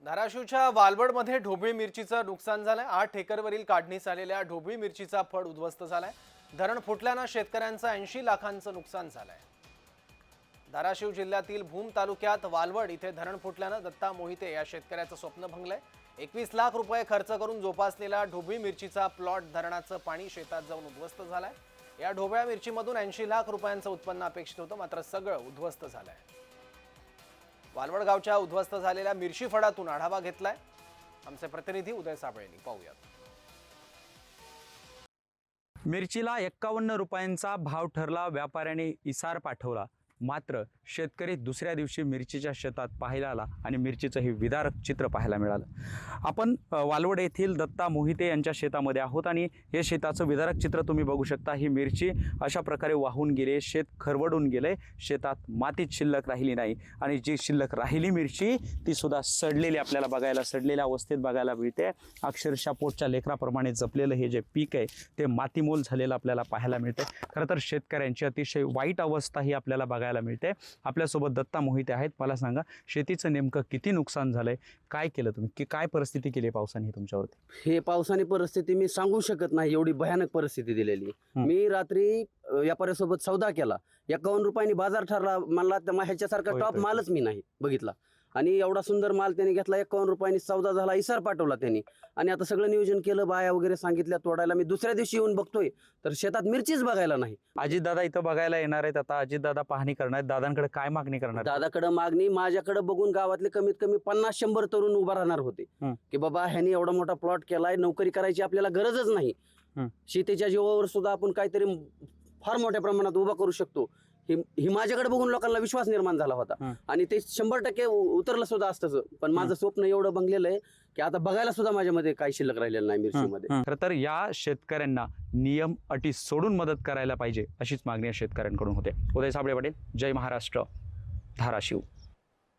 धाराशिवच्या वालवडमध्ये ढोबळी मिरचीचं नुकसान झालंय। 8 एकरवरील काढणीस आलेल्या ढोबळी मिरचीचा फळ उद्ध्वस्त झालाय। धरण फुटल्यानं शेतकऱ्यांचं 80 लाखांचं नुकसान झालंय। धाराशिव जिल्ह्यातील भूम तालुक्यात वालवड इथे धरण फुटल्यानं दत्ता मोहिते या शेतकऱ्याचं स्वप्न भंगलंय। 21 लाख रुपये खर्च करून जोपासलेला ढोबळी मिरचीचा प्लॉट धरणाचं पाणी शेतात जाऊन उद्ध्वस्त झालाय। या ढोबळ्या मिरचीमधून 80 लाख रुपयांचं उत्पन्न अपेक्षित होतं, मात्र सगळं उद्ध्वस्त झालंय। वालवड गावच्या उद्ध्वस्त झालेल्या मिरची फडातून आढावा घेतलाय आमचे प्रतिनिधी उदय साबळे यांनी। पाहूयात। मिरचीला 51 रुपयांचा भाव ठरला। व्यापाऱ्याने इसार पाठवला, मात्र शेतकरी दुसऱ्या दिवशी मिरचीच्या शेतात पाहायला आला आणि मिरचीचं हे विदारक चित्र पाहायला मिळालं। आपण वालवड येथील दत्ता मोहिते यांच्या शेतामध्ये आहोत आणि हे शेताचं विदारक चित्र तुम्ही बघू शकता। ही मिरची अशा प्रकारे वाहून गेले, शेत खरवडून गेले, शेतात मातीत शिल्लक राहिली नाही आणि जी शिल्लक राहिली मिरची ती सुद्धा सडलेली आपल्याला बघायला, सडलेल्या अवस्थेत बघायला मिळते। अक्षरशः पोटच्या लेकराप्रमाणे जपलेलं हे जे पीक आहे ते मातीमोल झालेलं आपल्याला पाहायला मिळते। खरं तर शेतकऱ्यांची अतिशय वाईट अवस्था ही आपल्याला बघायला मिळते। आपल्यासोबत दत्ता मोहिते आहेत। मला सांगा, शेतीचं नेमकं किती नुकसान झालंय, काय केलं तुम्ही, की काय परिस्थिती केली पावसाने तुमच्यावरती? हे पावसाने परिस्थिती मी सांगू शकत नाही, एवढी भयानक परिस्थिती दिलेली। मी रात्री व्यापाऱ्यासोबत सौदा केला, 51 रुपयांनी बाजार ठरला। मला ह्याच्यासारखा टॉप मालच मी नाही बघितला आणि एवढा सुंदर माल त्यांनी घेतला। 51 रुपयांनी सौदा झाला, इसार पाठवला त्यांनी आणि आता सगळं नियोजन केलं, बाया वगैरे सांगितल्या तोडायला। मी दुसऱ्या दिवशी येऊन बघतोय तर शेतात मिरचीच बघायला नाही। अजितदादा इथं बघायला येणार आहेत, आता अजितदादा पाहणी करणार आहेत। दादांकडे काय मागणी करणार? दादाकडे मागणी, माझ्याकडे बघून गावातले कमीत कमी 50-100 तरुण उभा राहणार होते की बाबा ह्यानी एवढा मोठा प्लॉट केलाय, नोकरी करायची आपल्याला गरजच नाही, शेतीच्या जीवावर सुद्धा आपण काहीतरी फार मोठ्या प्रमाणात उभा करू शकतो। ही माझ्याकडे बघून लोकांना विश्वास निर्माण झाला होता आणि ते 100% उतरलं सुद्धा असतं। पण माझं स्वप्न एवढं बंगलेलं आहे की आता बघायला सुद्धा माझ्यामध्ये काही शिल्लक राहिलेलं नाही मिरचीमध्ये। खरं तर या शेतकऱ्यांना नियम अटी सोडून मदत करायला पाहिजे, अशीच मागणी शेतकऱ्यांकडून होते। उदय साबळे पाटील, जय महाराष्ट्र, धाराशिव।